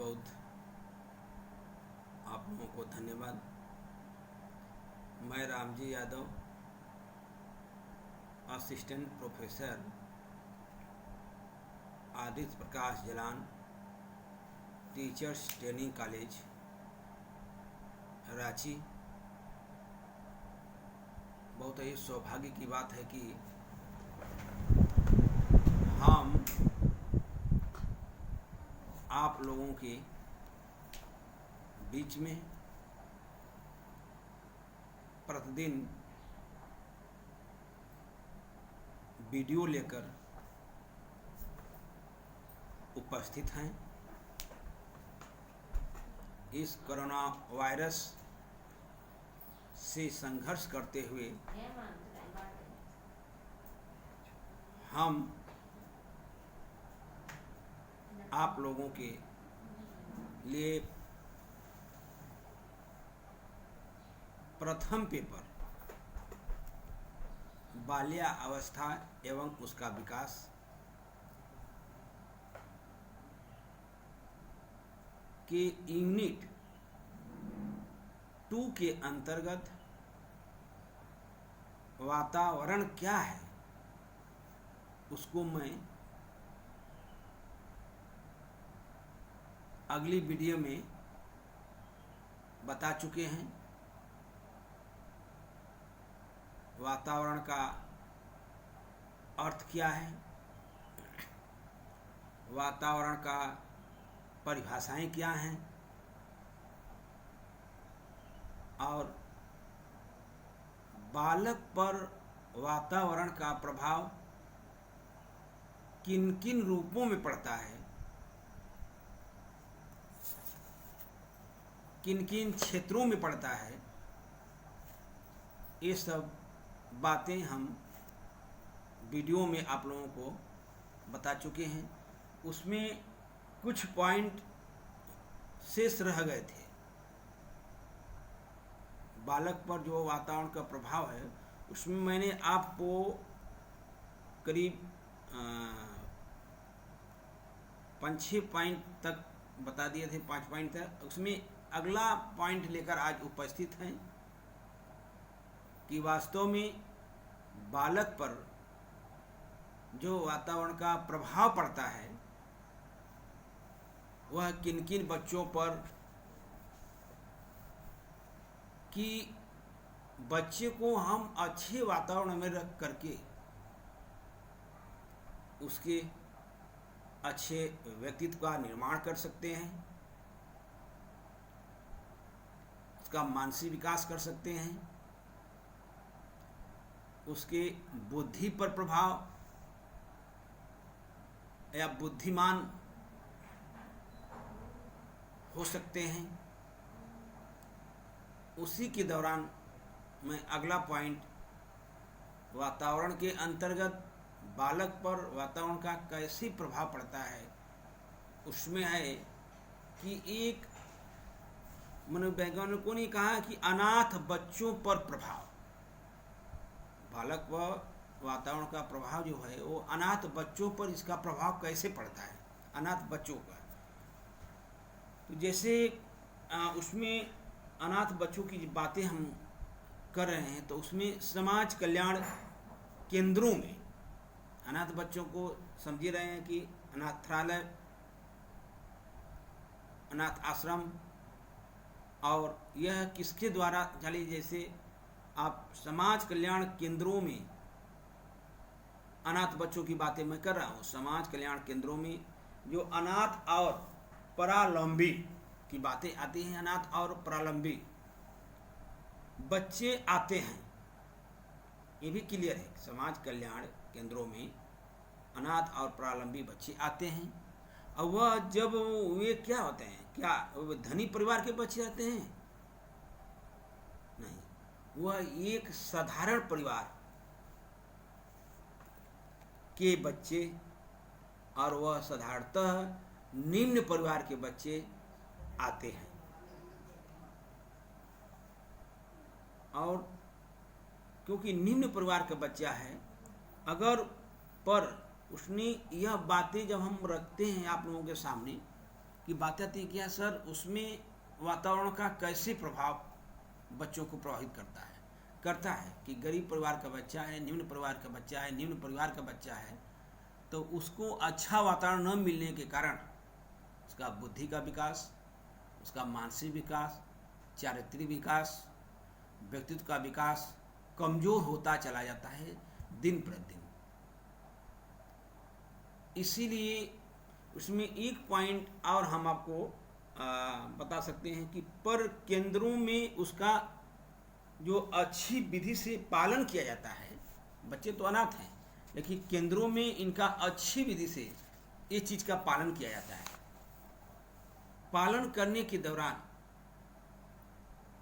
बहुत आप लोगों को धन्यवाद। मैं रामजी यादव, असिस्टेंट प्रोफेसर आदित्य प्रकाश Jalan, teachers training college, Ranchi. बहुत ही सौभाग्य की बात है कि हम आप लोगों के बीच में प्रतिदिन वीडियो लेकर उपस्थित हैं। इस कोरोना वायरस से संघर्ष करते हुए हम आप लोगों के लिए प्रथम पेपर बाल्यावस्था एवं उसका विकास के यूनिट 2 के अंतर्गत वातावरण क्या है उसको मैं अगली वीडियो में बता चुके हैं। वातावरण का अर्थ क्या है, वातावरण का परिभाषाएं क्या हैं और बालक पर वातावरण का प्रभाव किन किन रूपों में पड़ता है, किन किन क्षेत्रों में पड़ता है, ये सब बातें हम वीडियो में आप लोगों को बता चुके हैं। उसमें कुछ पॉइंट शेष रह गए थे। बालक पर जो वातावरण का प्रभाव है उसमें मैंने आपको करीब 5-6 पॉइंट तक बता दिए थे, 5 पॉइंट तक। उसमें अगला पॉइंट लेकर आज उपस्थित हैं कि वास्तव में बालक पर जो वातावरण का प्रभाव पड़ता है वह किन किन बच्चों पर, कि बच्चे को हम अच्छे वातावरण में रख करके उसके अच्छे व्यक्तित्व का निर्माण कर सकते हैं, उसका मानसिक विकास कर सकते हैं, उसके बुद्धि पर प्रभाव या बुद्धिमान हो सकते हैं। उसी के दौरान मैं अगला पॉइंट वातावरण के अंतर्गत बालक पर वातावरण का कैसे प्रभाव पड़ता है उसमें है कि एक मनोवैज्ञानिकों ने कहा कि अनाथ बच्चों पर प्रभाव, बालक पर वातावरण का प्रभाव जो है वो अनाथ बच्चों पर इसका प्रभाव कैसे पड़ता है, अनाथ बच्चों का। तो जैसे उसमें अनाथ बच्चों की बातें हम कर रहे हैं तो उसमें समाज कल्याण केंद्रों में अनाथ बच्चों को समझ रहे हैं कि अनाथालय, अनाथ आश्रम, और यह किसके द्वारा चले, जैसे आप समाज कल्याण केंद्रों में अनाथ बच्चों की बातें मैं कर रहा हूँ। समाज कल्याण केंद्रों में जो अनाथ और परावलंबी की बातें आती हैं, अनाथ और परावलंबी बच्चे आते हैं, ये भी क्लियर है। समाज कल्याण केंद्रों में अनाथ और परावलंबी बच्चे आते हैं और वह जब वे क्या होते हैं, क्या वो धनी परिवार के बच्चे आते हैं? नहीं, वह एक साधारण परिवार के बच्चे और वह साधारणतः निम्न परिवार के बच्चे आते हैं। और क्योंकि निम्न परिवार का बच्चा है, अगर पर उसने यह बातें जब हम रखते हैं आप लोगों के सामने कि बात आती है कि सर उसमें वातावरण का कैसे प्रभाव बच्चों को प्रभावित करता है कि गरीब परिवार का बच्चा है, निम्न परिवार का बच्चा है, निम्न परिवार का बच्चा है, तो उसको अच्छा वातावरण न मिलने के कारण उसका बुद्धि का विकास, उसका मानसिक विकास, चारित्रिक विकास, व्यक्तित्व का विकास कमजोर होता चला जाता है दिन प्रतिदिन। इसीलिए उसमें एक पॉइंट और हम आपको बता सकते हैं कि पर केंद्रों में उसका जो अच्छी विधि से पालन किया जाता है, बच्चे तो अनाथ हैं लेकिन केंद्रों में इनका अच्छी विधि से इस चीज़ का पालन किया जाता है। पालन करने के दौरान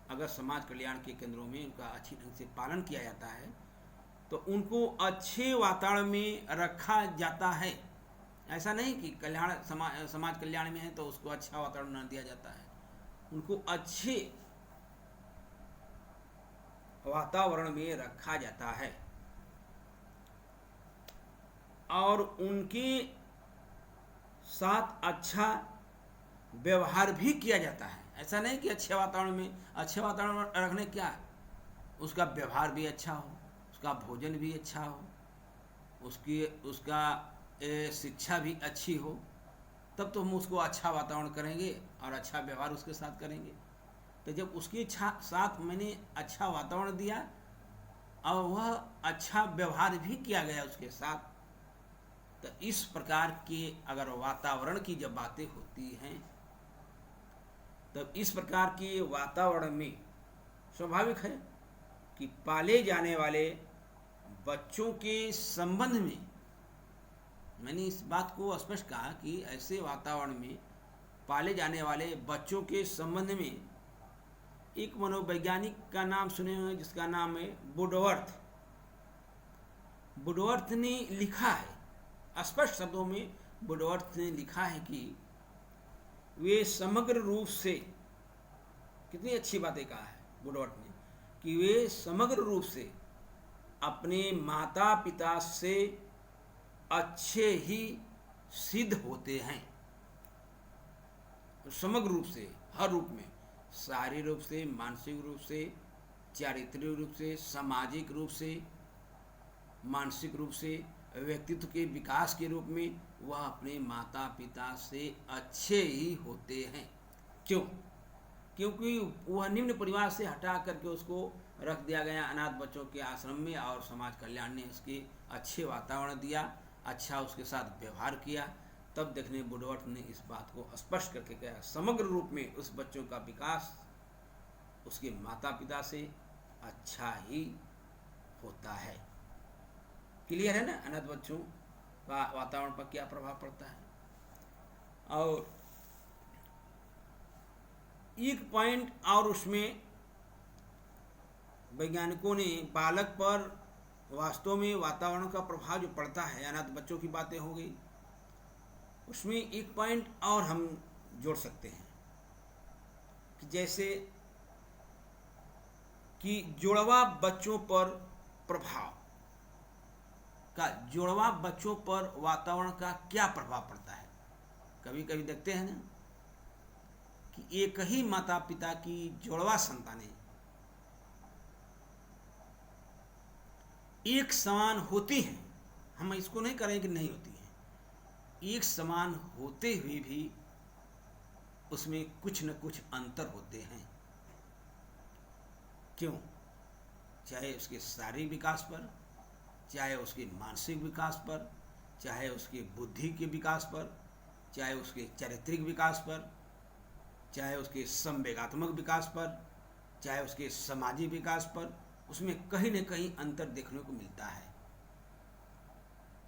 अगर समाज कल्याण के केंद्रों में उनका अच्छी ढंग से पालन किया जाता है तो उनको अच्छे वातावरण में रखा जाता है। ऐसा नहीं कि समाज कल्याण में है तो उसको अच्छा वातावरण न दिया जाता है, उनको अच्छे वातावरण में रखा जाता है और उनके साथ अच्छा व्यवहार भी किया जाता है। ऐसा नहीं कि अच्छे वातावरण रखने क्या है, उसका व्यवहार भी अच्छा हो, उसका भोजन भी अच्छा हो, उसका शिक्षा भी अच्छी हो, तब तो हम उसको अच्छा वातावरण करेंगे और अच्छा व्यवहार उसके साथ करेंगे। तो जब उसके साथ मैंने अच्छा वातावरण दिया और वह अच्छा व्यवहार भी किया गया उसके साथ, तो इस प्रकार के अगर वातावरण की जब बातें होती हैं तब इस प्रकार के वातावरण में स्वाभाविक है कि पाले जाने वाले बच्चों के संबंध में, मैंने इस बात को स्पष्ट कहा कि ऐसे वातावरण में पाले जाने वाले बच्चों के संबंध में एक मनोवैज्ञानिक का नाम सुने हुए जिसका नाम है वुडवर्थ। वुडवर्थ ने लिखा है स्पष्ट शब्दों में, वुडवर्थ ने लिखा है कि वे समग्र रूप से, कितनी अच्छी बातें कहा है वुडवर्थ ने, कि वे समग्र रूप से अपने माता पिता से अच्छे ही सिद्ध होते हैं। समग्र रूप से, हर रूप में, शारीरिक रूप से, मानसिक रूप से, चारित्रिक रूप से, सामाजिक रूप से, मानसिक रूप से, व्यक्तित्व के विकास के रूप में वह अपने माता पिता से अच्छे ही होते हैं। क्यों? क्योंकि वह निम्न परिवार से हटा करके उसको रख दिया गया अनाथ बच्चों के आश्रम में और समाज कल्याण ने उसके अच्छे वातावरण दिया, अच्छा उसके साथ व्यवहार किया। तब देखने वुडवर्थ ने इस बात को स्पष्ट करके कहा, समग्र रूप में उस बच्चों का विकास उसके माता पिता से अच्छा ही होता है। क्लियर है ना अनाथ बच्चों का वातावरण पर क्या प्रभाव पड़ता है। और एक पॉइंट और उसमें वैज्ञानिकों ने बालक पर वास्तव में वातावरण का प्रभाव जो पड़ता है, अनाथ बच्चों की बातें हो गई, उसमें एक पॉइंट और हम जोड़ सकते हैं कि जैसे कि जुड़वा बच्चों पर प्रभाव का, जुड़वा बच्चों पर वातावरण का क्या प्रभाव पड़ता है। कभी कभी देखते हैं ना कि एक ही माता पिता की जुड़वा संतानें एक समान होती हैं, हम इसको नहीं करें कि नहीं होती हैं, एक समान होते हुए भी उसमें कुछ न कुछ अंतर होते हैं। क्यों? चाहे उसके शारीरिक विकास पर, चाहे उसके मानसिक विकास पर, चाहे उसके बुद्धि के विकास पर, चाहे उसके चारित्रिक विकास पर, चाहे उसके संवेगात्मक विकास पर, चाहे उसके सामाजिक विकास पर, उसमें कहीं न कहीं अंतर देखने को मिलता है।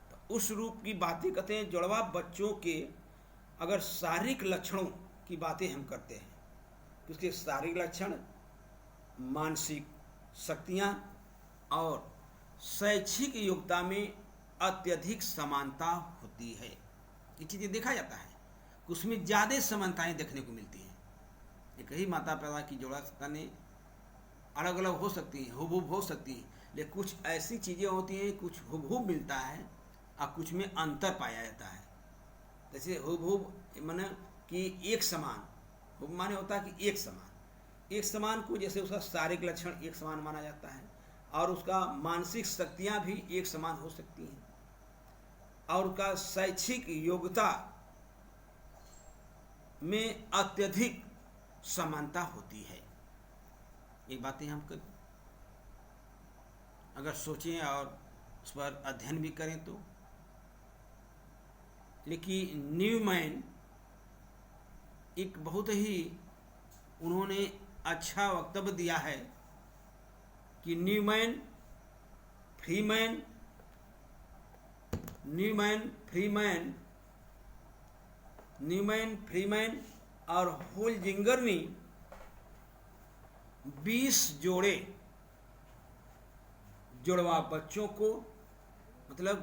तो उस रूप की बातें कहते हैं। जुड़वा बच्चों के अगर शारीरिक लक्षणों की बातें हम करते हैं तो उसके शारीरिक लक्षण, मानसिक शक्तियाँ और शैक्षिक योग्यता में अत्यधिक समानता होती है। ये चीज़ें देखा जाता है कि उसमें ज़्यादा समानताएं देखने को मिलती हैं। एक ही माता पिता की जोड़ा संतानें अलग अलग हो सकती हैं, हुबहू हो सकती हैं, लेकिन कुछ ऐसी चीज़ें होती हैं, कुछ हुबहू मिलता है और कुछ में अंतर पाया जाता है। जैसे हुबहू माने कि एक समान, हुब माने होता है कि एक समान, एक समान को जैसे उसका शारीरिक लक्षण एक समान माना जाता है और उसका मानसिक शक्तियां भी एक समान हो सकती हैं और उसका शैक्षिक योग्यता में अत्यधिक समानता होती है। ये बातें हम अगर सोचें और उस पर अध्ययन भी करें तो, लेकिन न्यूमैन एक बहुत ही उन्होंने अच्छा वक्तव्य दिया है कि न्यूमैन फ्रीमैन और होल्जिंगर ने 20 जोड़े जुड़वा बच्चों को, मतलब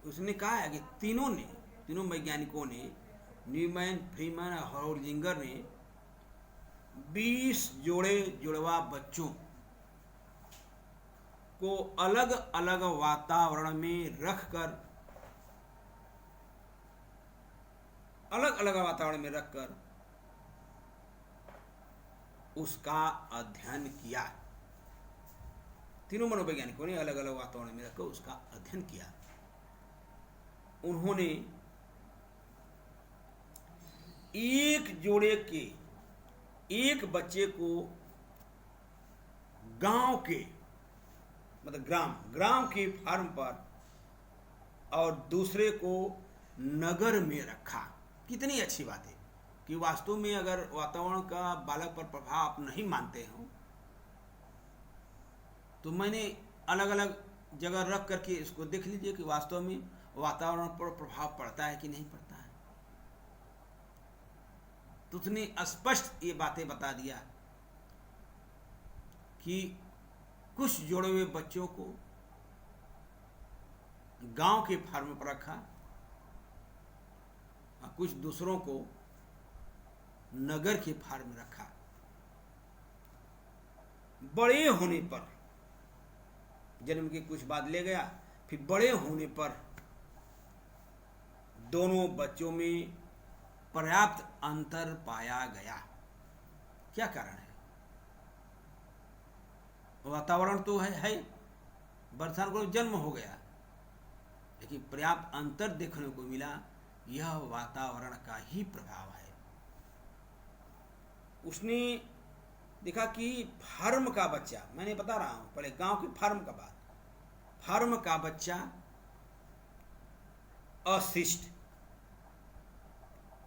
उसने कहा है कि तीनों वैज्ञानिकों ने, न्यूमैन, फ्रीमैन और होल्जिंगर ने 20 जोड़े जुड़वा बच्चों को अलग अलग वातावरण में रखकर उसका अध्ययन किया। तीनों मनोवैज्ञानिकों ने अलग अलग वातावरण में रखकर उसका अध्ययन किया। उन्होंने एक जोड़े के एक बच्चे को गांव के, मतलब ग्राम के फार्म पर और दूसरे को नगर में रखा। कितनी अच्छी बात है कि वास्तव में अगर वातावरण का बालक पर प्रभाव आप नहीं मानते हो तो मैंने अलग अलग जगह रख करके इसको देख लीजिए कि वास्तव में वातावरण पर प्रभाव पड़ता है कि नहीं पड़ता है। तो उसने स्पष्ट ये बातें बता दिया कि कुछ जोड़े हुए बच्चों को गांव के फार्म पर रखा और कुछ दूसरों को नगर के फार्म में रखा। बड़े होने पर, जन्म के कुछ बाद ले गया, फिर बड़े होने पर दोनों बच्चों में पर्याप्त अंतर पाया गया। क्या कारण है? वातावरण तो है वर्षान को जन्म हो गया, लेकिन पर्याप्त अंतर देखने को मिला। यह वातावरण का ही प्रभाव है। उसने देखा कि फार्म का बच्चा, मैंने बता रहा हूं पहले गांव के फार्म का बात, फार्म का बच्चा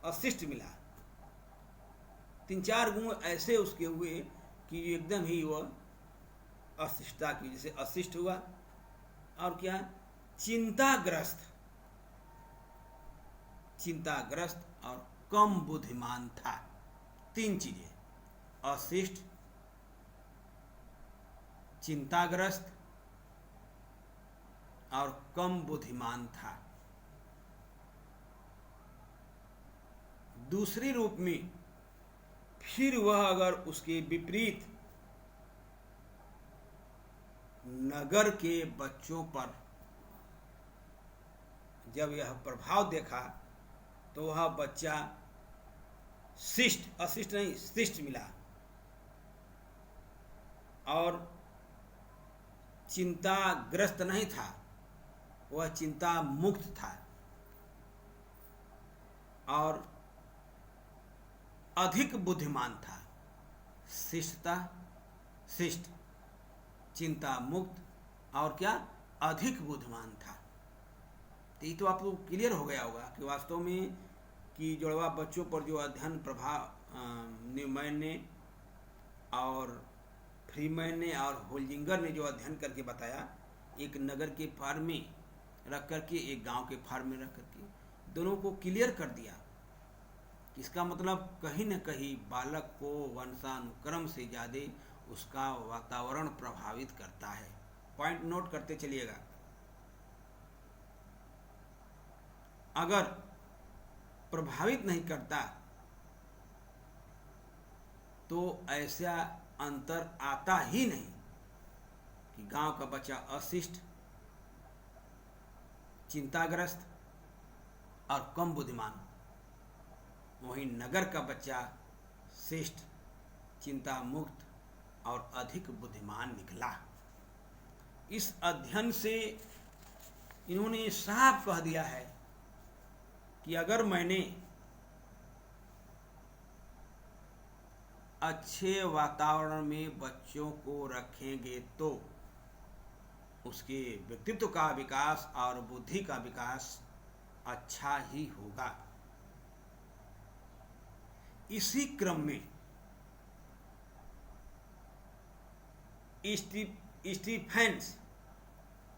अशिष्ट मिला। 3-4 गुण ऐसे उसके हुए कि एकदम ही वह अशिष्टता की जैसे अशिष्ट हुआ। और क्या? चिंताग्रस्त और कम बुद्धिमान था। 3 चीजें, अशिष्ट, चिंताग्रस्त और कम बुद्धिमान था। दूसरी रूप में फिर वह अगर उसके विपरीत नगर के बच्चों पर जब यह प्रभाव देखा तो वह बच्चा अशिष्ट नहीं शिष्ट मिला और चिंताग्रस्त नहीं था, वह चिंता मुक्त था और अधिक बुद्धिमान था। शिष्ट, चिंता मुक्त और क्या? अधिक बुद्धिमान था। तो ये तो आपको क्लियर हो गया होगा कि वास्तव में कि जुड़वा बच्चों पर जो अध्ययन प्रभाव न्यूमैन ने और फ्रीमैन ने और होल्जिंगर ने जो अध्ययन करके बताया, एक नगर के फार्म में रख करके एक गांव के फार्म में रख करके दोनों को क्लियर कर दिया। इसका मतलब कहीं न कहीं बालक को वंशानुक्रम से ज़्यादा उसका वातावरण प्रभावित करता है। पॉइंट नोट करते चलिएगा। अगर प्रभावित नहीं करता तो ऐसा अंतर आता ही नहीं कि गांव का बच्चा अशिष्ट, चिंताग्रस्त और कम बुद्धिमान, वहीं नगर का बच्चा श्रेष्ठ, चिंता मुक्त और अधिक बुद्धिमान निकला। इस अध्ययन से इन्होंने साफ कह दिया है कि अगर मैंने अच्छे वातावरण में बच्चों को रखेंगे तो उसके व्यक्तित्व का विकास और बुद्धि का विकास अच्छा ही होगा। इसी क्रम में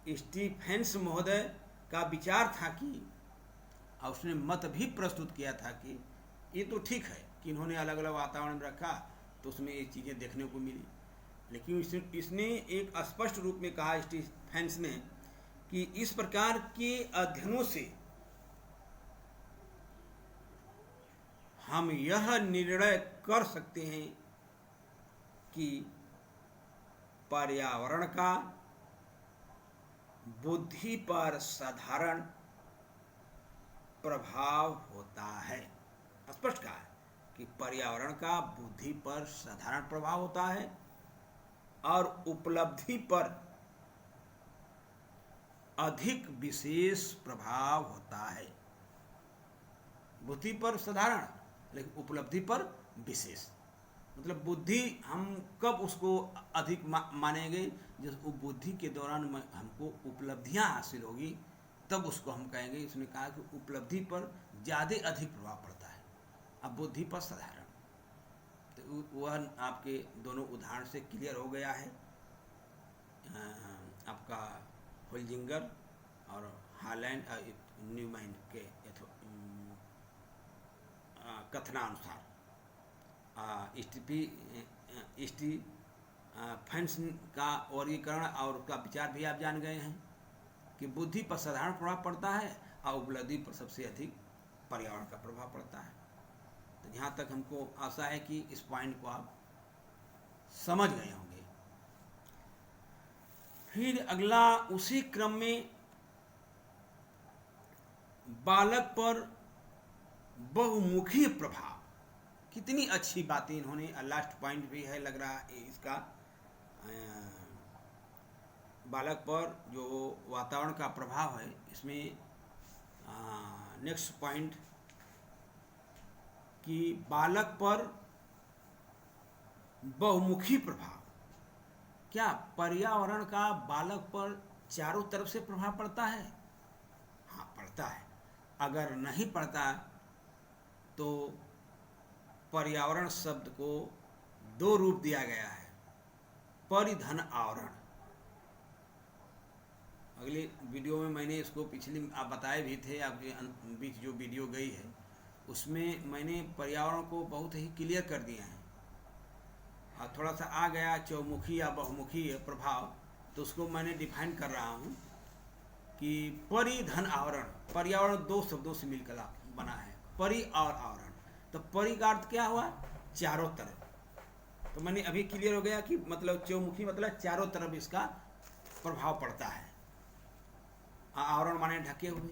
स्टीफेंस महोदय का विचार था कि, और उसने मत भी प्रस्तुत किया था कि ये तो ठीक है कि इन्होंने अलग अलग वातावरण में रखा तो उसमें ये चीज़ें देखने को मिली, लेकिन इसने एक स्पष्ट रूप में कहा स्टीफेंस ने कि इस प्रकार के अध्ययनों से हम यह निर्णय कर सकते हैं कि पर्यावरण का बुद्धि पर साधारण प्रभाव होता है। स्पष्ट कहा है कि पर्यावरण का बुद्धि पर साधारण प्रभाव होता है और उपलब्धि पर अधिक विशेष प्रभाव होता है। बुद्धि पर साधारण लेकिन उपलब्धि पर विशेष, मतलब बुद्धि हम कब उसको अधिक मानेंगे, जब वो बुद्धि के दौरान हमको उपलब्धियां हासिल होगी तब उसको हम कहेंगे। इसने कहा कि उपलब्धि पर ज़्यादा अधिक प्रभाव पड़ता है, अब बुद्धि पर साधारण। तो वह आपके दोनों उदाहरण से क्लियर हो गया है। आपका होल्जिंगर और हालैंड न्यूमैन के कथनानुसार स्टीफेंस का वर्गीकरण और उसका विचार भी आप जान गए हैं कि बुद्धि पर साधारण प्रभाव पड़ता है और उपलब्धि पर सबसे अधिक पर्यावरण का प्रभाव पड़ता है। तो यहाँ तक हमको आशा है कि इस पॉइंट को आप समझ गए होंगे। फिर अगला उसी क्रम में बालक पर बहुमुखी प्रभाव, कितनी अच्छी बातें इन्होंने, लास्ट पॉइंट भी है लग रहा है इसका, बालक पर जो वातावरण का प्रभाव है। इसमें नेक्स्ट पॉइंट कि बालक पर बहुमुखी प्रभाव, क्या पर्यावरण का बालक पर चारों तरफ से प्रभाव पड़ता है? हाँ, पड़ता है। अगर नहीं पड़ता तो पर्यावरण शब्द को दो रूप दिया गया है, परिधन आवरण। अगले वीडियो में मैंने इसको पिछली आप बताए भी थे, आपके बीच जो वीडियो गई है उसमें मैंने पर्यावरण को बहुत ही क्लियर कर दिया है। और थोड़ा सा आ गया चौमुखी या बहुमुखी प्रभाव, तो उसको मैंने डिफाइन कर रहा हूँ कि परिधन आवरण, पर्यावरण दो शब्दों से मिलकर बना है, परि और आवरण। तो परि का अर्थ क्या हुआ? चारों तरफ। तो मैंने अभी क्लियर हो गया कि मतलब चौमुखी मतलब चारों तरफ इसका प्रभाव पड़ता है, आवरण माने ढके हुए।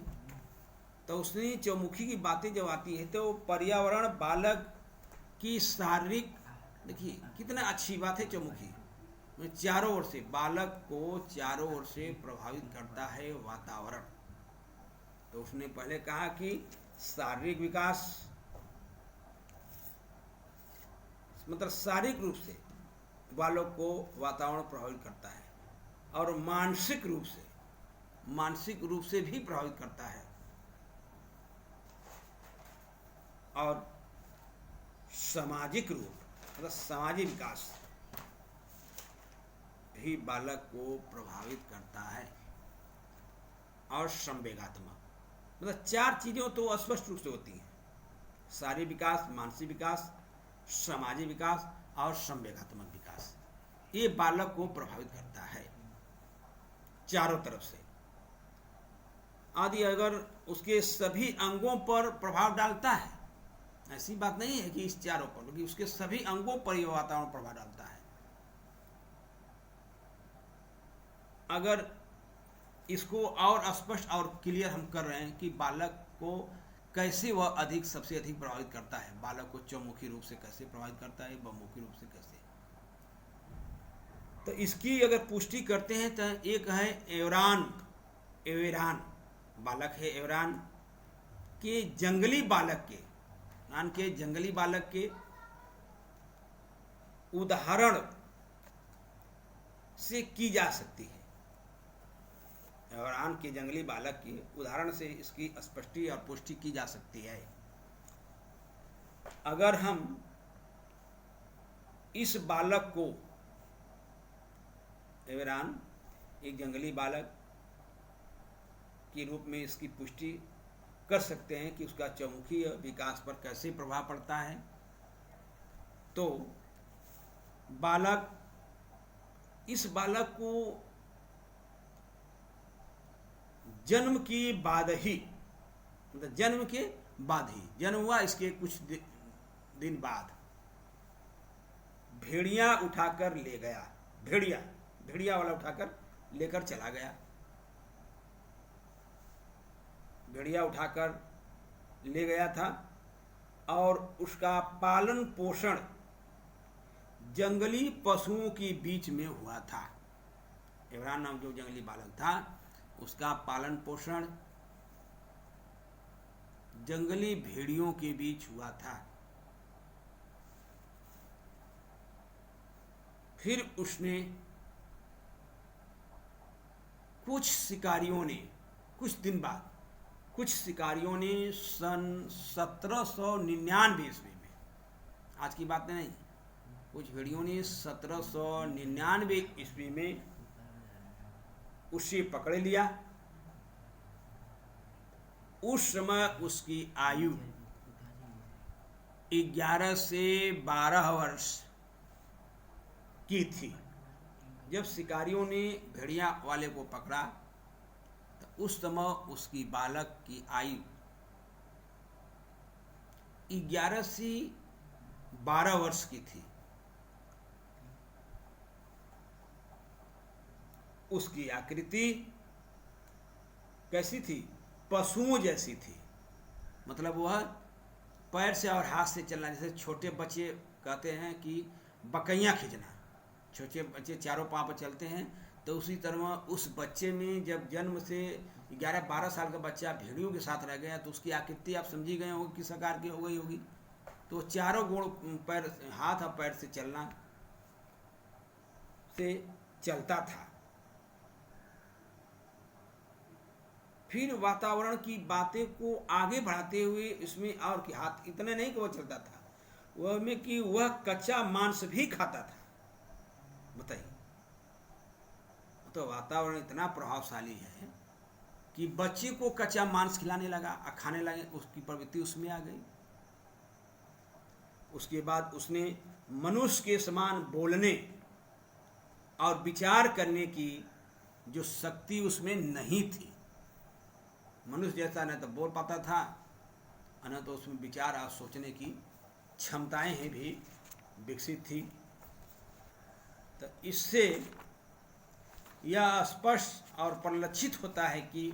तो उसने चौमुखी की बातें जब आती है तो पर्यावरण बालक की शारीरिक, देखिए कितना अच्छी बात है चौमुखी, चारों ओर से बालक को चारों ओर से प्रभावित करता है वातावरण। तो उसने पहले कहा कि शारीरिक विकास मतलब शारीरिक रूप से बालक को वातावरण प्रभावित करता है और मानसिक रूप से भी प्रभावित करता है, और सामाजिक रूप मतलब सामाजिक विकास भी बालक को प्रभावित करता है, और संवेगात्मक मतलब चार चीजें तो स्पष्ट रूप से होती हैं, शारीरिक विकास, मानसिक विकास, सामाजिक विकास और संवेगात्मक विकास। ये बालक को प्रभावित करता है चारों तरफ से। आदि अगर उसके सभी अंगों पर प्रभाव डालता है, ऐसी बात नहीं है कि इस चारों पर, बल्कि उसके सभी अंगों पर यह वातावरण प्रभाव डालता है। अगर इसको और स्पष्ट और क्लियर हम कर रहे हैं कि बालक को कैसे वह अधिक सबसे अधिक प्रभावित करता है, बालक को चौमुखी रूप से कैसे प्रभावित करता है, बहुमुखी रूप से कैसे। तो इसकी अगर पुष्टि करते हैं तो एक है एवेरान बालक है, एवरान के जंगली बालक के, यान के जंगली बालक के उदाहरण से की जा सकती है। एवरान के जंगली बालक के उदाहरण से इसकी स्पष्टि और पुष्टि की जा सकती है। अगर हम इस बालक को, एवरान एक जंगली बालक के रूप में इसकी पुष्टि कर सकते हैं कि उसका चौमुखी विकास पर कैसे प्रभाव पड़ता है, तो इस बालक को जन्म के बाद ही, मतलब जन्म के बाद ही, जन्म हुआ इसके कुछ दिन बाद भेड़िया उठाकर ले गया, भेड़िया वाला उठाकर लेकर चला गया, भेड़िया उठाकर ले गया था और उसका पालन पोषण जंगली पशुओं के बीच में हुआ था। एवरान नाम जो जंगली बालक था उसका पालन पोषण जंगली भेड़ियों के बीच हुआ था। फिर उसने कुछ शिकारियों ने सन 1799 ईस्वी में, आज की बात नहीं, कुछ भेड़ियों ने 1799 ईस्वी में उसे पकड़ लिया। उस समय उसकी आयु 11 से 12 वर्ष की थी। जब शिकारियों ने भेड़िया वाले को पकड़ा तो उस समय उसकी बालक की आयु 11 से 12 वर्ष की थी। उसकी आकृति कैसी थी? पशुओं जैसी थी। मतलब वह पैर से और हाथ से चलना, जैसे छोटे बच्चे कहते हैं कि बकैया खींचना, छोटे बच्चे चारों पांव पर चलते हैं, तो उसी तरह उस बच्चे में जब जन्म से 11-12 साल का बच्चा भेड़ियों के साथ रह गया तो उसकी आकृति आप समझी गए होगी किस आकार की हो गई होगी। तो चारों गुण पैर, हाथ और पैर से चलना से चलता था। फिर वातावरण की बातें को आगे बढ़ाते हुए इसमें और कि हाथ इतने नहीं कि वह चलता था, वह में कि वह कच्चा मांस भी खाता था। बताइए, तो वातावरण इतना प्रभावशाली है कि बच्चे को कच्चा मांस खिलाने लगा, खाने लगे, उसकी प्रवृत्ति उसमें आ गई। उसके बाद उसने मनुष्य के समान बोलने और विचार करने की जो शक्ति उसमें नहीं थी। मनुष्य जैसा न तो बोल पाता था, न तो उसमें विचार और सोचने की क्षमताएं हैं भी विकसित थी। तो इससे यह स्पष्ट और परिलक्षित होता है कि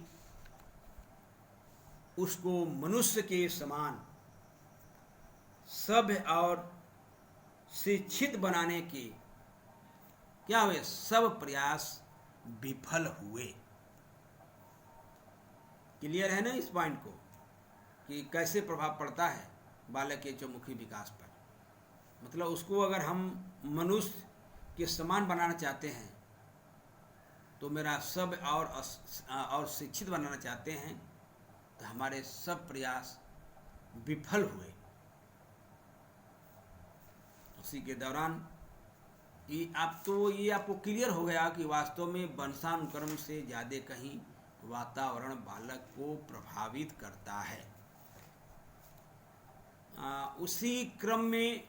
उसको मनुष्य के समान सभ्य और शिक्षित बनाने के क्या हुए, सब प्रयास विफल हुए। क्लियर है ना इस पॉइंट को कि कैसे प्रभाव पड़ता है बालक के चौमुखी विकास पर। मतलब उसको अगर हम मनुष्य के समान बनाना चाहते हैं तो मेरा सब और शिक्षित बनाना चाहते हैं तो हमारे सब प्रयास विफल हुए। उसी के दौरान ये आपको क्लियर हो गया कि वास्तव में वंशानुक्रम से ज़्यादा कहीं वातावरण बालक को प्रभावित करता है। उसी क्रम में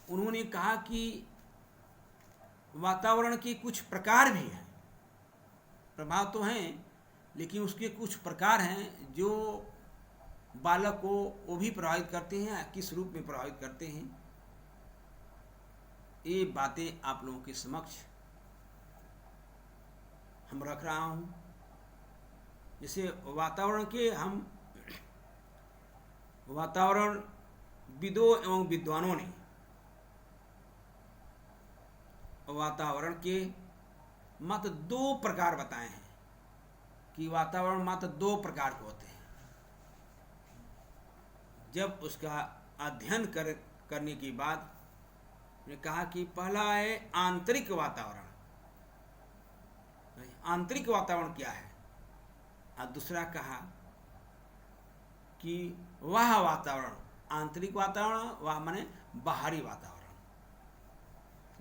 उन्होंने कहा कि वातावरण के कुछ प्रकार भी हैं, प्रभाव तो हैं लेकिन उसके कुछ प्रकार हैं जो बालक को वो भी प्रभावित करते हैं। किस रूप में प्रभावित करते हैं ये बातें आप लोगों के समक्ष हम रख रहा हूँ। जैसे वातावरण के हम वातावरण विदों एवं विद्वानों ने वातावरण के मात्र 2 प्रकार बताए हैं कि वातावरण मात्र 2 प्रकार के होते हैं। जब उसका अध्ययन करने के बाद ने कहा कि पहला है आंतरिक वातावरण। आंतरिक वातावरण क्या है? और दूसरा कहा कि वह वातावरण, आंतरिक वातावरण वह माने बाहरी वातावरण,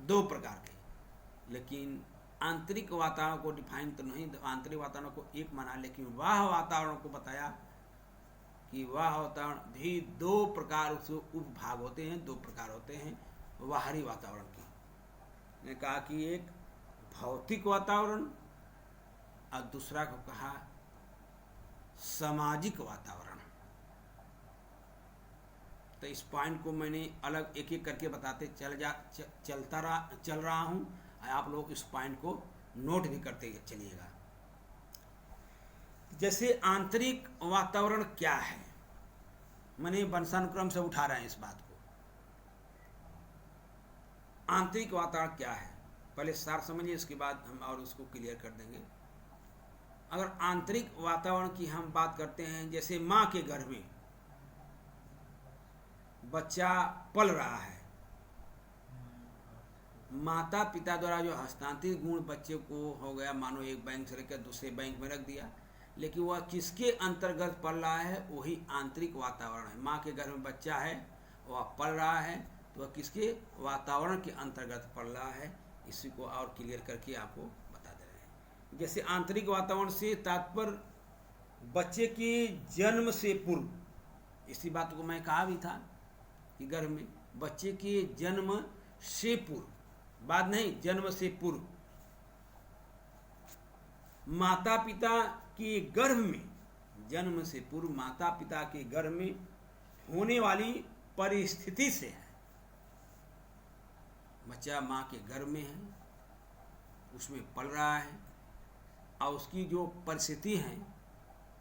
2 प्रकार के। लेकिन आंतरिक वातावरण को डिफाइन तो नहीं, आंतरिक वातावरण को एक माना, लेकिन वह वातावरण को बताया कि वह वातावरण भी 2 प्रकार उसके उपभाग होते हैं, 2 प्रकार होते हैं बाहरी वातावरण के। ने कहा कि एक भौतिक वातावरण और दूसरा को कहा सामाजिक वातावरण। तो इस पॉइंट को मैंने अलग एक एक करके बताते चल रहा हूँ। आप लोग इस पॉइंट को नोट भी करते चलिएगा। जैसे आंतरिक वातावरण क्या है, मैंने वंशानुक्रम से उठा रहे हैं इस बात को। आंतरिक वातावरण क्या है, पहले सार समझिए, इसके बाद हम और उसको क्लियर कर देंगे। अगर आंतरिक वातावरण की हम बात करते हैं, जैसे माँ के गर्भ में बच्चा पल रहा है, माता पिता द्वारा जो हस्तांतरित गुण बच्चे को हो गया, मानो एक बैंक से लेकर दूसरे बैंक में रख दिया, लेकिन वह किसके अंतर्गत पल रहा है, वही आंतरिक वातावरण है। माँ के गर्भ में बच्चा है, वह पल रहा है, तो वह किसके वातावरण के अंतर्गत पल रहा है। इसी को और क्लियर करके आपको बता दे रहे हैं। जैसे आंतरिक वातावरण से तात्पर्य बच्चे के जन्म से पूर्व, इसी बात को मैं कहा भी था कि गर्भ में बच्चे के जन्म से पूर्व, बाद नहीं, जन्म से पूर्व माता पिता के गर्भ में, जन्म से पूर्व माता पिता के गर्भ में होने वाली परिस्थिति से है। बच्चा माँ के गर्भ में है, उसमें पल रहा है, और उसकी जो परिस्थिति है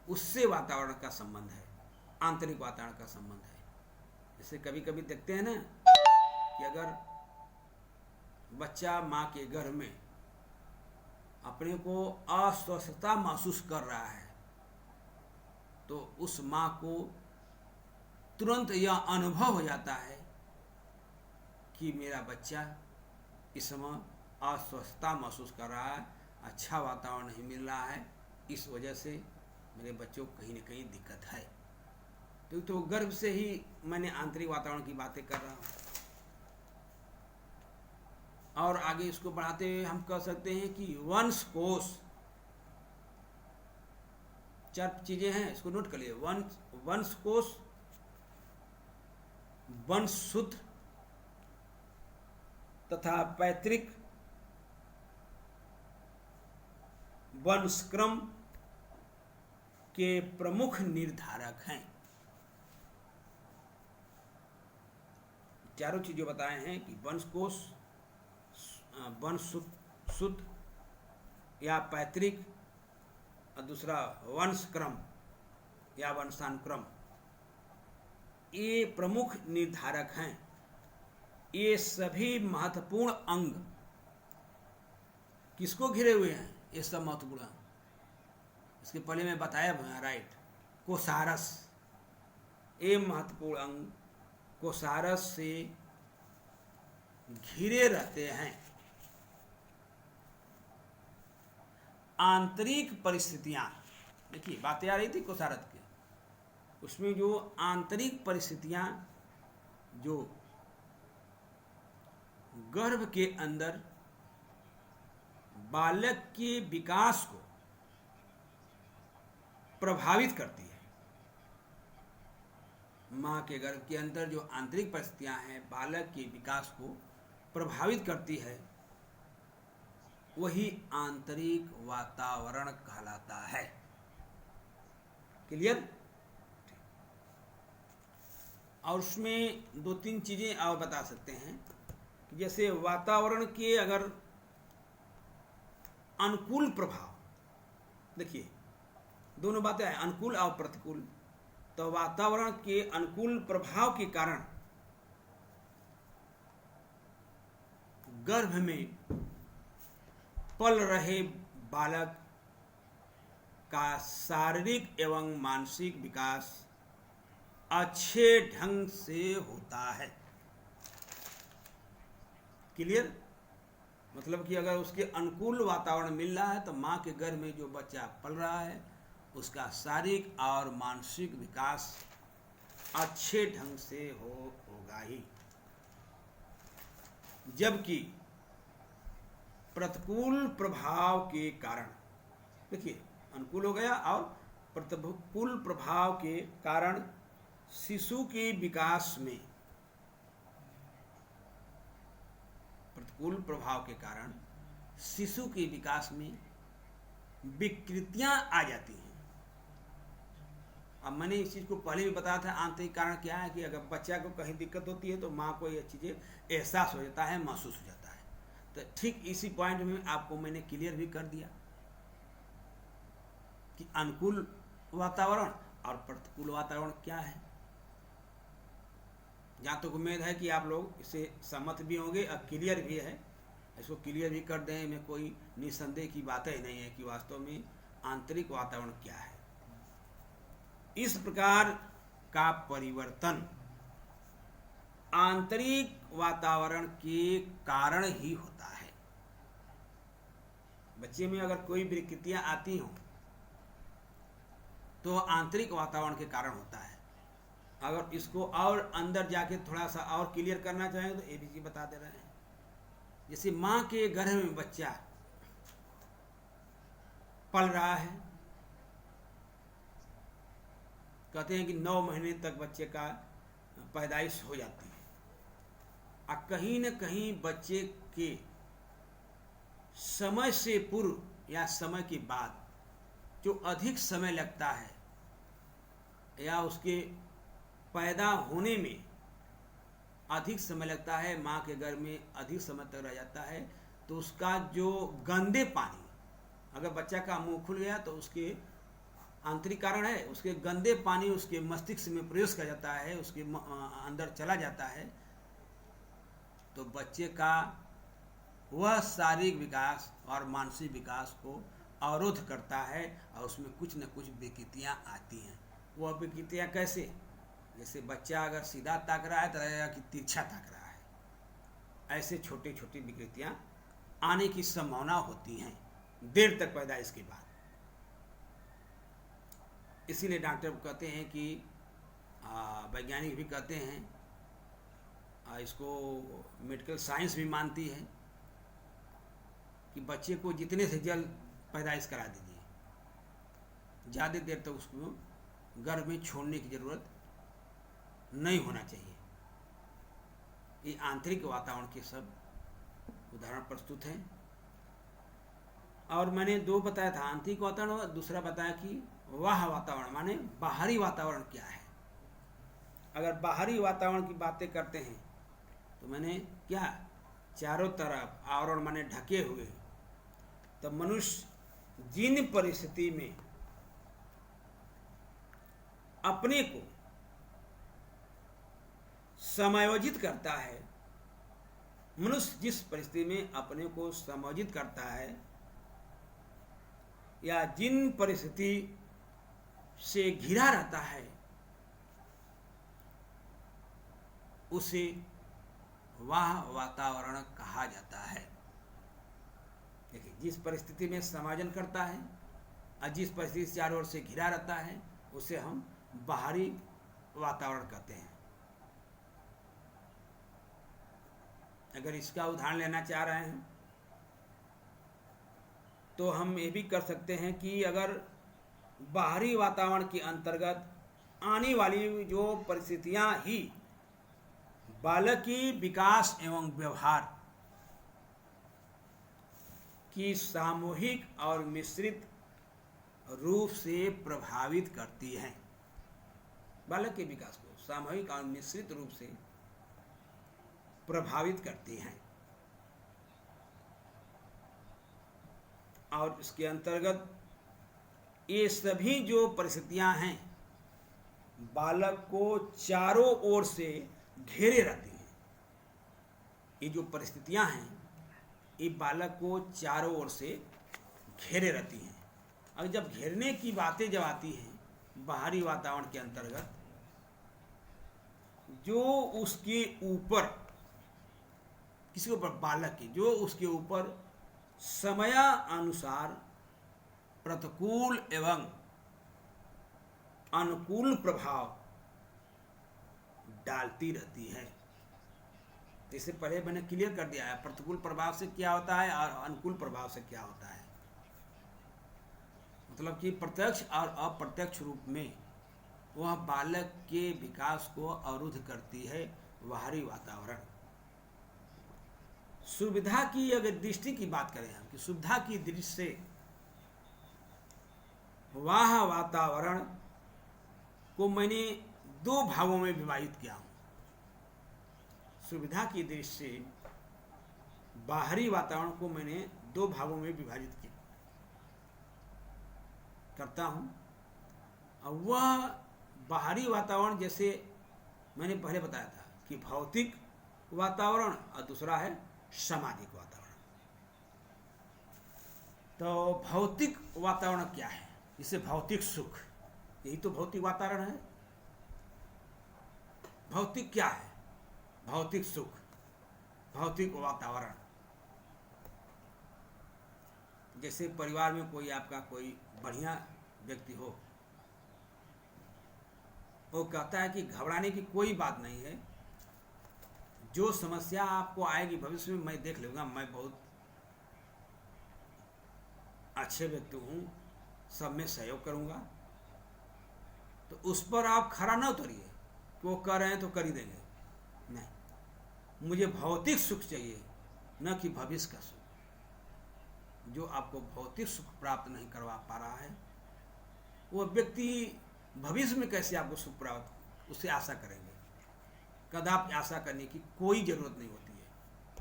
उससे वातावरण का संबंध है, आंतरिक वातावरण का संबंध है। जैसे कभी कभी देखते हैं ना कि अगर बच्चा माँ के गर्भ में अपने को अस्वस्थता महसूस कर रहा है, तो उस माँ को तुरंत यह अनुभव हो जाता है कि मेरा बच्चा इस समय अस्वस्थता महसूस कर रहा है, अच्छा वातावरण नहीं मिल रहा है, इस वजह से मेरे बच्चों को कहीं न कहीं दिक्कत है। तो गर्भ से ही मैंने आंतरिक वातावरण की बातें कर रहा हूँ। और आगे इसको बढ़ाते हुए हम कह सकते हैं कि वंश कोश, 4 चीजें हैं, इसको नोट कर लिए। वंश कोश, वंश सूत्र तथा पैतृक वंशक्रम के प्रमुख निर्धारक हैं। चारों चीजें बताए हैं कि वंश कोश, वंश सूत्र या पैतृक, और दूसरा वंश क्रम या वंशानुक्रम, ये प्रमुख निर्धारक हैं। ये सभी महत्वपूर्ण अंग किसको घिरे हुए हैं? ये सब महत्वपूर्ण अंग, इसके पहले मैं बताया राइट, कोषारस, ये महत्वपूर्ण अंग कोषारस से घिरे रहते हैं। आंतरिक परिस्थितियां, देखिए बातें आ रही थी कोषारस के, उसमें जो आंतरिक परिस्थितियां जो गर्भ के अंदर बालक के विकास को प्रभावित करती है। माँ के गर्भ के अंदर जो आंतरिक परिस्थितियां हैं बालक के विकास को प्रभावित करती है, वही आंतरिक वातावरण कहलाता है। क्लियर? और उसमें 2-3 चीजें और बता सकते हैं कि जैसे वातावरण के अगर अनुकूल प्रभाव, देखिए दोनों बातें हैं, अनुकूल और प्रतिकूल। तो वातावरण के अनुकूल प्रभाव के कारण गर्भ में पल रहे बालक का शारीरिक एवं मानसिक विकास अच्छे ढंग से होता है। क्लियर? मतलब कि अगर उसके अनुकूल वातावरण मिल रहा है तो माँ के गर्भ में जो बच्चा पल रहा है उसका शारीरिक और मानसिक विकास अच्छे ढंग से होगा ही। जबकि प्रतिकूल प्रभाव के कारण, देखिए अनुकूल हो गया, और प्रतिकूल प्रभाव के कारण शिशु के विकास में, प्रतिकूल प्रभाव के कारण शिशु के विकास में विकृतियां आ जाती हैं। अब मैंने इस चीज़ को पहले भी बताया था, आंतरिक कारण क्या है कि अगर बच्चा को कहीं दिक्कत होती है तो माँ को ये चीज़ें एहसास हो जाता है, महसूस हो जाता है। तो ठीक इसी पॉइंट में आपको मैंने क्लियर भी कर दिया कि अनुकूल वातावरण और प्रतिकूल वातावरण क्या है। जहाँ तक उम्मीद है कि आप लोग इसे सहमत भी होंगे और क्लियर भी है, इसको क्लियर भी कर दें। में कोई निसंदेह की बात ही नहीं है कि वास्तव में आंतरिक वातावरण क्या है। इस प्रकार का परिवर्तन आंतरिक वातावरण के कारण ही होता है। बच्चे में अगर कोई विकृतियां आती हों तो आंतरिक वातावरण के कारण होता है। अगर इसको और अंदर जाके थोड़ा सा और क्लियर करना चाहें तो एबीसी बता दे रहे हैं। जैसे माँ के गर्भ में बच्चा पल रहा है, कहते हैं कि 9 महीने तक बच्चे का पैदाइश हो जाती है, और कहीं न कहीं बच्चे के समय से पूर्व या समय के बाद जो अधिक समय लगता है या उसके पैदा होने में अधिक समय लगता है, माँ के गर्भ में अधिक समय तक रह जाता है, तो उसका जो गंदे पानी, अगर बच्चा का मुंह खुल गया तो उसके आंतरिक कारण है, उसके गंदे पानी उसके मस्तिष्क में प्रवेश कर जाता है, उसके अंदर चला जाता है, तो बच्चे का वह शारीरिक विकास और मानसिक विकास को अवरोध करता है और उसमें कुछ न कुछ विकृतियाँ आती हैं। वह विकृतियाँ कैसे? जैसे बच्चा अगर सीधा ताक रहा है तो लगेगा कि तिरछा ताक रहा है। ऐसे छोटी छोटी विकृतियाँ आने की संभावना होती हैं देर तक पैदाइश के बाद। इसीलिए डॉक्टर कहते हैं कि वैज्ञानिक भी कहते हैं, इसको मेडिकल साइंस भी मानती है कि बच्चे को जितने से जल्द पैदाइश करा दीजिए, ज़्यादा देर तक उसको गर्भ में छोड़ने की ज़रूरत नहीं होना चाहिए। ये आंतरिक वातावरण के सब उदाहरण प्रस्तुत हैं। और मैंने 2 बताया था, आंतरिक वातावरण, और दूसरा बताया कि वह वातावरण माने बाहरी वातावरण क्या है। अगर बाहरी वातावरण की बातें करते हैं तो मैंने क्या, चारों तरफ आवरण माने ढके हुए, तो मनुष्य जिन परिस्थिति में अपने को समायोजित करता है, मनुष्य जिस परिस्थिति में अपने को समायोजित करता है या जिन परिस्थिति से घिरा रहता है, उसे वह वातावरण कहा जाता है। देखिए, जिस परिस्थिति में समायोजन करता है और जिस परिस्थिति से चारों ओर से घिरा रहता है उसे हम बाहरी वातावरण कहते हैं। अगर इसका उदाहरण लेना चाह रहे हैं तो हम ये भी कर सकते हैं कि अगर बाहरी वातावरण के अंतर्गत आने वाली जो परिस्थितियां ही बालक की विकास एवं व्यवहार की सामूहिक और मिश्रित रूप से प्रभावित करती हैं, बालक के विकास को सामूहिक और मिश्रित रूप से प्रभावित करती हैं। और इसके अंतर्गत ये सभी जो परिस्थितियां हैं बालक को चारों ओर से घेरे रहती हैं। ये जो परिस्थितियां हैं ये बालक को चारों ओर से घेरे रहती हैं। और जब घेरने की बातें जब आती हैं बाहरी वातावरण के अंतर्गत, जो उसके ऊपर किसी ऊपर बालक के जो उसके ऊपर समयानुसार प्रतिकूल एवं अनुकूल प्रभाव डालती रहती है। इससे पहले मैंने क्लियर कर दिया है प्रतिकूल प्रभाव से क्या होता है और अनुकूल प्रभाव से क्या होता है। मतलब कि प्रत्यक्ष और अप्रत्यक्ष रूप में वह बालक के विकास को अवरुद्ध करती है बाहरी वातावरण। सुविधा की अगर दृष्टि की बात करें हम कि सुविधा की दृष्टि से वह वातावरण को मैंने दो भागों में विभाजित किया हूं। सुविधा की दृष्टि से बाहरी वातावरण को मैंने दो भागों में विभाजित किया करता हूं। और वह बाहरी वातावरण जैसे मैंने पहले बताया था कि भौतिक वातावरण और दूसरा है सामाजिक वातावरण। तो भौतिक वातावरण क्या है? इसे भौतिक सुख, यही तो भौतिक वातावरण है। भौतिक क्या है? भौतिक सुख, भौतिक वातावरण। जैसे परिवार में कोई आपका कोई बढ़िया व्यक्ति हो, वो कहता है कि घबराने की कोई बात नहीं है, जो समस्या आपको आएगी भविष्य में मैं देख लूँगा, मैं बहुत अच्छे व्यक्ति हूँ, सब में सहयोग करूँगा। तो उस पर आप खरा न उतरिए कि वो कर रहे हैं तो कर ही देंगे। नहीं, मुझे भौतिक सुख चाहिए, न कि भविष्य का सुख। जो आपको भौतिक सुख प्राप्त नहीं करवा पा रहा है वो व्यक्ति भविष्य में कैसे आपको सुख प्राप्त उससे आशा करेंगे? कदापि आशा करने की कोई जरूरत नहीं होती है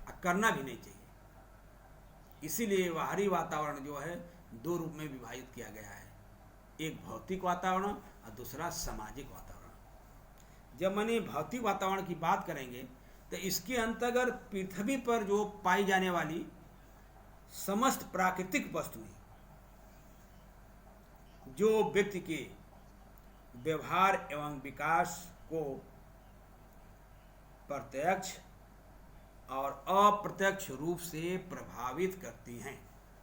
और करना भी नहीं चाहिए। इसीलिए बाहरी वातावरण जो है दो रूप में विभाजित किया गया है, एक भौतिक वातावरण और दूसरा सामाजिक वातावरण। जब मैंने भौतिक वातावरण की बात करेंगे तो इसके अंतर्गत पृथ्वी पर जो पाई जाने वाली समस्त प्राकृतिक वस्तुएं जो व्यक्ति के व्यवहार एवं विकास को प्रत्यक्ष और अप्रत्यक्ष रूप से प्रभावित करती हैं।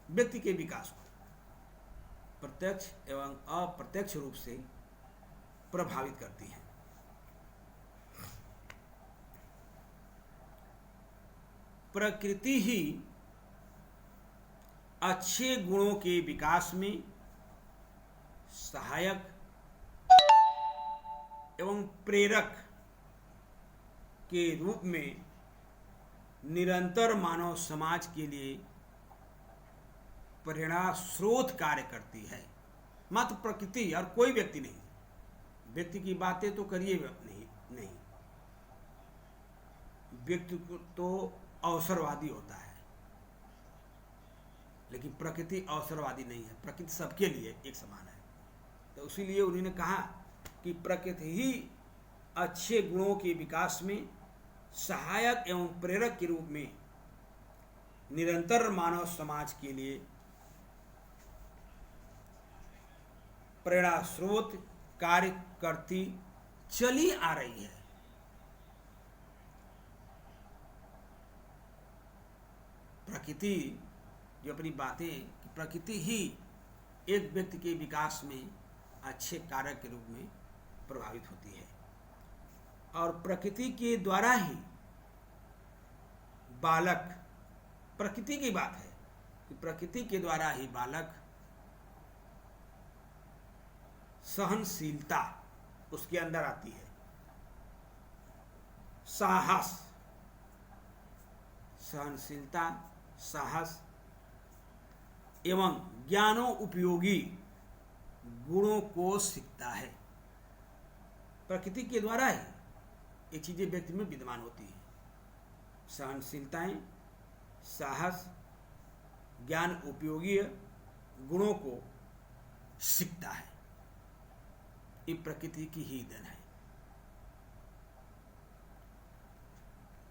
व्यक्ति के विकास को प्रत्यक्ष एवं अप्रत्यक्ष रूप से प्रभावित करती हैं। प्रकृति ही अच्छे गुणों के विकास में सहायक एवं प्रेरक के रूप में निरंतर मानव समाज के लिए प्रेरणा स्रोत कार्य करती है। मात्र प्रकृति और कोई व्यक्ति नहीं। व्यक्ति की बातें तो करिए नहीं, व्यक्ति तो अवसरवादी होता है, लेकिन प्रकृति अवसरवादी नहीं है। प्रकृति सबके लिए एक समान है। तो इसीलिए उन्होंने कहा कि प्रकृति ही अच्छे गुणों के विकास में सहायक एवं प्रेरक के रूप में निरंतर मानव समाज के लिए प्रेरणा स्रोत कार्य करती चली आ रही है। प्रकृति जो अपनी बातें, प्रकृति ही एक व्यक्ति के विकास में अच्छे कारक के रूप में प्रभावित होती है और प्रकृति के द्वारा ही बालक, प्रकृति की बात है कि प्रकृति के द्वारा ही बालक सहनशीलता उसके अंदर आती है, साहस, सहनशीलता, साहस एवं ज्ञानों उपयोगी गुणों को सीखता है। प्रकृति के द्वारा ही ये चीजें व्यक्ति में विद्यमान होती हैं। सहनशीलताएं, साहस, ज्ञान उपयोगी गुणों को सीखता है। ये प्रकृति की ही देन है।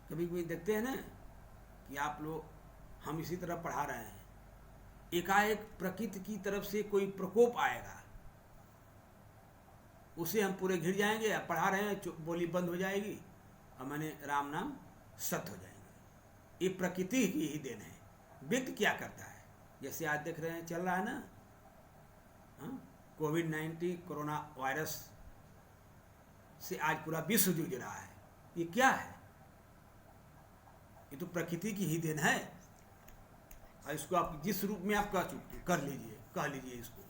कभी कभी देखते हैं ना कि आप लोग, हम इसी तरह पढ़ा रहे हैं, एकाएक प्रकृति की तरफ से कोई प्रकोप आएगा, उसे हम पूरे घिर जाएंगे। या पढ़ा रहे हैं, बोली बंद हो जाएगी और मैंने राम नाम सत्य हो जाएंगे। ये प्रकृति की ही देन है। व्यक्ति क्या करता है, जैसे आज देख रहे हैं चल रहा है ना, कोविड-19 कोरोना वायरस से आज पूरा विश्व जूझ रहा है। ये क्या है? ये तो प्रकृति की ही देन है। और इसको आप जिस रूप में आप कह लीजिए इसको।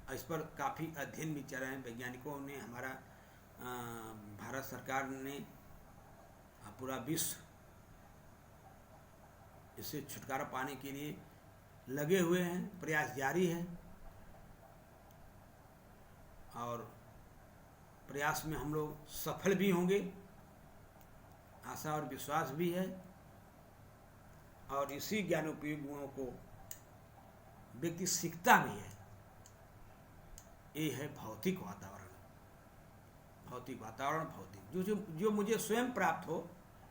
इस पर काफ़ी अध्ययन भी चल रहे हैं। वैज्ञानिकों ने, हमारा भारत सरकार ने, पूरा विश्व इससे छुटकारा पाने के लिए लगे हुए हैं, प्रयास जारी है। और प्रयास में हम लोग सफल भी होंगे, आशा और विश्वास भी है। और इसी ज्ञानोपयोगी गुणों को व्यक्ति सीखता भी है। ये है भौतिक वातावरण। भौतिक वातावरण, भौतिक जो मुझे स्वयं प्राप्त हो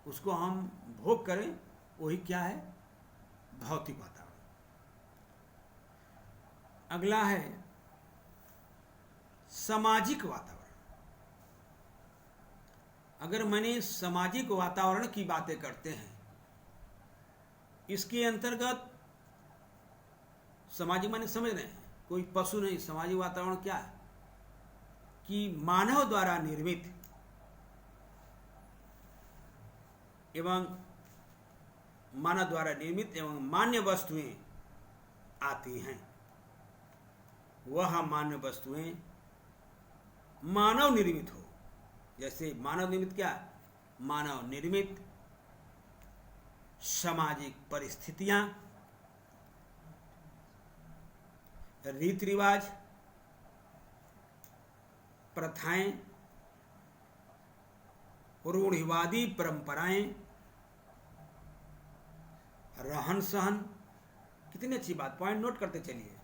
उसको हम भोग करें, वही क्या है? भौतिक वातावरण। अगला है सामाजिक वातावरण। अगर मैंने सामाजिक वातावरण की बातें करते हैं, इसके अंतर्गत सामाजिक माने समझ रहे हैं, कोई पशु नहीं। सामाजिक वातावरण क्या है? कि मानव द्वारा निर्मित एवं मान्य वस्तुएं आती हैं। वह मान्य वस्तुएं मानव निर्मित हो। जैसे मानव निर्मित क्या? मानव निर्मित सामाजिक परिस्थितियां, रीति रिवाज, प्रथाएं, रूढ़िवादी परंपराएं, रहन सहन। कितनी अच्छी बात, पॉइंट नोट करते चलिए।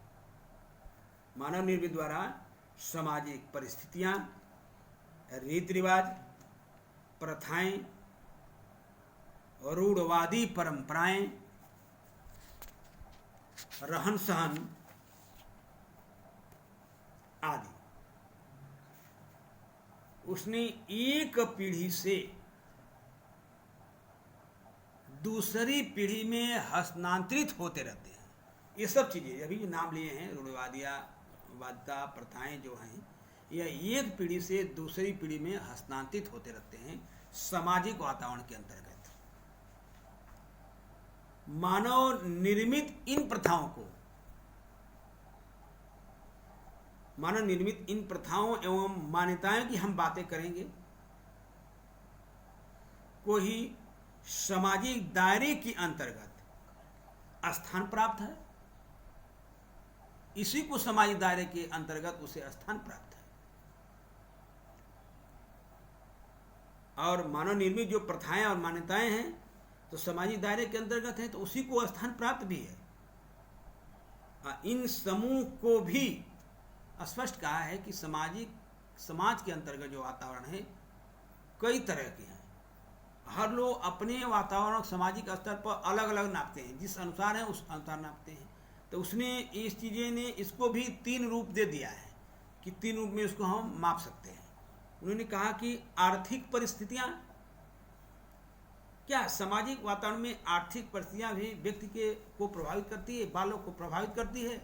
मानव निर्मित द्वारा सामाजिक परिस्थितियां, रीति रिवाज, प्रथाएं, रूढ़वादी परंपराएं, रहन सहन आदि। उसने एक पीढ़ी से दूसरी पीढ़ी में हस्तांतरित होते रहते हैं। ये सब चीजें अभी जो नाम लिए हैं, रूढ़िवादिता, प्रथाएं जो हैं, यह एक पीढ़ी से दूसरी पीढ़ी में हस्तांतरित होते रहते हैं सामाजिक वातावरण के अंतर्गत। मानव निर्मित इन प्रथाओं एवं मान्यताओं की हम बातें करेंगे, को ही सामाजिक दायरे के अंतर्गत स्थान प्राप्त है। इसी को सामाजिक दायरे के अंतर्गत उसे स्थान प्राप्त है। और मानव निर्मित जो प्रथाएं और मान्यताएं हैं तो सामाजिक दायरे के अंतर्गत है, तो उसी को स्थान प्राप्त भी है। इन समूह को भी स्पष्ट कहा है कि समाज के अंतर्गत जो वातावरण है कई तरह के हैं। हर लोग अपने वातावरण सामाजिक स्तर पर अलग अलग नापते हैं, जिस अनुसार है उस अनुसार नापते हैं। तो उसने इस चीज़ें ने इसको भी 3 रूप दे दिया है कि 3 रूप में इसको हम माप सकते हैं। उन्होंने कहा कि आर्थिक परिस्थितियां, क्या सामाजिक वातावरण में आर्थिक परिस्थितियां भी व्यक्ति को प्रभावित करती है, बालों को प्रभावित करती है?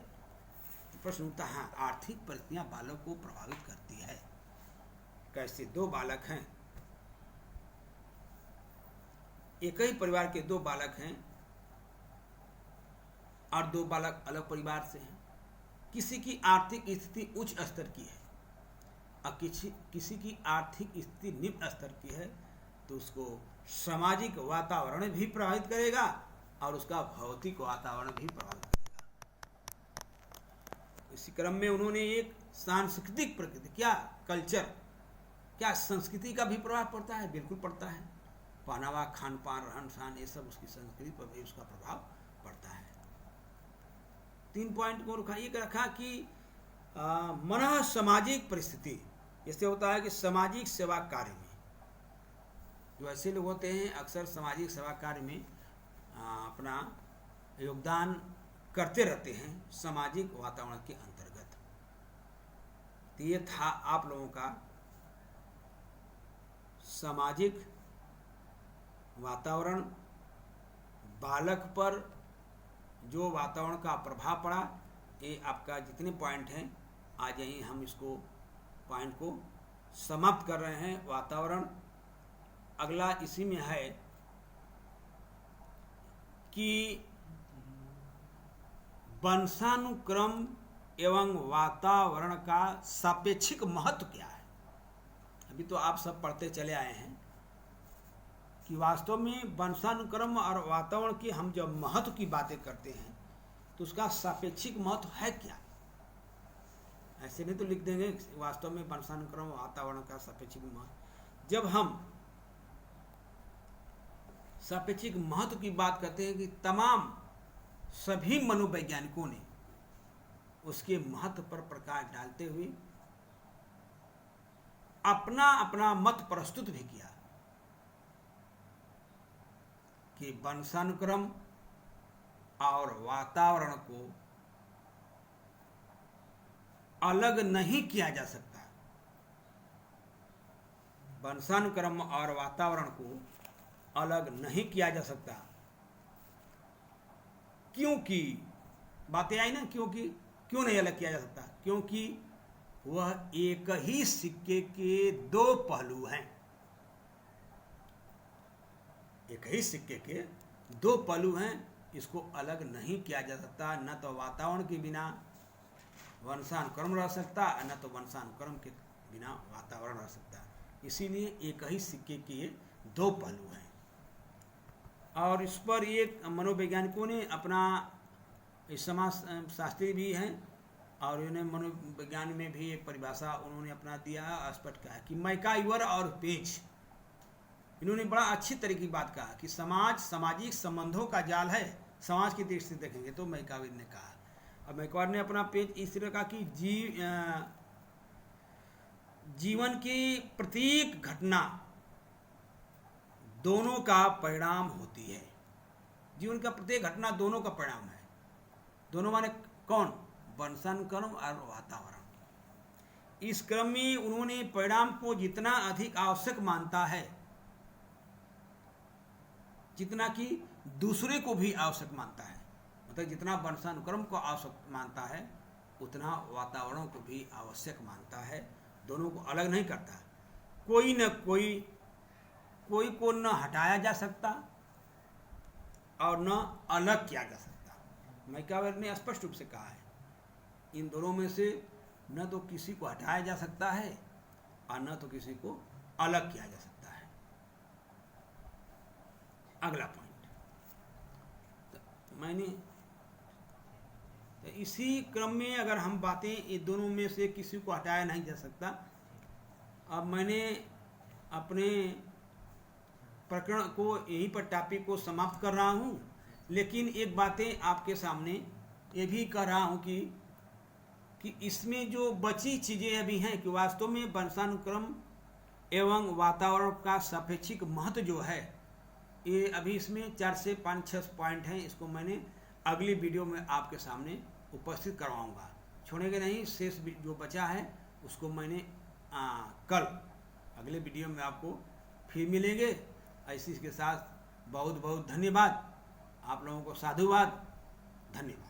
प्रश्न उठता है, हाँ, आर्थिक परिस्थितियां बालों को प्रभावित करती है। कैसे? 2 बालक हैं, एक ही परिवार के 2 बालक हैं और 2 बालक अलग परिवार से हैं। किसी की आर्थिक स्थिति उच्च स्तर की है और किसी की आर्थिक स्थिति निम्न स्तर की है, तो उसको सामाजिक वातावरण भी प्रभावित करेगा और उसका भौतिक वातावरण भी प्रभावित करेगा। इसी क्रम में उन्होंने एक सांस्कृतिक प्रकृति, क्या कल्चर, क्या संस्कृति का भी प्रभाव पड़ता है? बिल्कुल पड़ता है। पहनावा, खान पान, रहन सहन, ये सब उसकी संस्कृति पर भी उसका प्रभाव पड़ता है। 3 पॉइंट को रखा, एक रखा कि मन सामाजिक परिस्थिति, इससे होता है कि सामाजिक सेवा कार्य में जो ऐसे लोग होते हैं अक्सर सामाजिक सेवा कार्य में अपना योगदान करते रहते हैं सामाजिक वातावरण के अंतर्गत। तो ये था आप लोगों का सामाजिक वातावरण, बालक पर जो वातावरण का प्रभाव पड़ा। ये आपका जितने पॉइंट हैं आज यहीं हम इसको पॉइंट को समाप्त कर रहे हैं। वातावरण अगला इसी में है कि वंशानुक्रम एवं वातावरण का सापेक्षिक महत्व क्या है। अभी तो आप सब पढ़ते चले आए हैं कि वास्तव में वंशानुक्रम और वातावरण की हम जब महत्व की बातें करते हैं तो उसका सापेक्षिक महत्व है क्या। ऐसे नहीं तो लिख देंगे वास्तव में वंशानुक्रम वातावरण का सापेक्षिक महत्व। जब हम सापेक्षिक महत्व की बात करते हैं कि तमाम सभी मनोवैज्ञानिकों ने उसके महत्व पर प्रकाश डालते हुए अपना अपना मत प्रस्तुत भी किया कि वंशानुक्रम और वातावरण को अलग नहीं किया जा सकता। वंशानुक्रम और वातावरण को अलग नहीं किया जा सकता, क्योंकि बातें आई ना, क्योंकि क्यों नहीं अलग किया जा सकता, क्योंकि वह एक ही सिक्के के दो पहलू हैं। एक ही सिक्के के दो पहलू हैं, इसको अलग नहीं किया जा सकता। न तो वातावरण के बिना वंशानुक्रम रह सकता, न तो वंशानुक्रम के बिना वातावरण रह सकता। इसीलिए एक ही सिक्के के दो पहलू हैं। और इस पर एक मनोवैज्ञानिकों ने अपना, समाज शास्त्री भी हैं और इन्हें मनोविज्ञान में भी एक परिभाषा उन्होंने अपना दिया, स्पष्ट कहा कि मैकाइवर और पेज। इन्होंने बड़ा अच्छी तरीके की बात कहा कि समाज सामाजिक संबंधों का जाल है। समाज की दृष्टि से देखेंगे तो मैकाइवर ने कहा। अब मैकाइवर ने अपना पेज इस तरह कहा कि जीवन की प्रत्येक घटना दोनों का परिणाम होती है। जीवन का प्रत्येक घटना दोनों का परिणाम है। दोनों माने कौन? वंशानुक्रम और वातावरण। इस क्रम में उन्होंने परिणाम को जितना अधिक आवश्यक मानता है, जितना कि दूसरे को भी आवश्यक मानता है, मतलब जितना वंशानुक्रम को आवश्यक मानता है उतना वातावरण को भी आवश्यक मानता है। दोनों को अलग नहीं करता। कोई न कोई को न हटाया जा सकता और न अलग किया जा सकता। मैकाइवर ने स्पष्ट रूप से कहा है इन दोनों में से न तो किसी को हटाया जा सकता है और न तो किसी को अलग किया जा सकता है। अगला पॉइंट तो इसी क्रम में अगर हम बातें, ये दोनों में से किसी को हटाया नहीं जा सकता। अब मैंने अपने प्रकरण को यहीं पर टॉपिक को समाप्त कर रहा हूँ, लेकिन एक बातें आपके सामने ये भी कह रहा हूँ कि इसमें जो बची चीज़ें अभी हैं कि वास्तव में वंशानुक्रम एवं वातावरण का सापेक्षिक महत्व जो है, ये अभी इसमें 4 से 5-6 पॉइंट हैं। इसको मैंने अगली वीडियो में आपके सामने उपस्थित करवाऊंगा, छोड़ेंगे नहीं। शेष जो बचा है उसको मैंने कल अगले वीडियो में आपको फिर मिलेंगे। इसी के साथ बहुत बहुत धन्यवाद। आप लोगों को साधुवाद, धन्यवाद।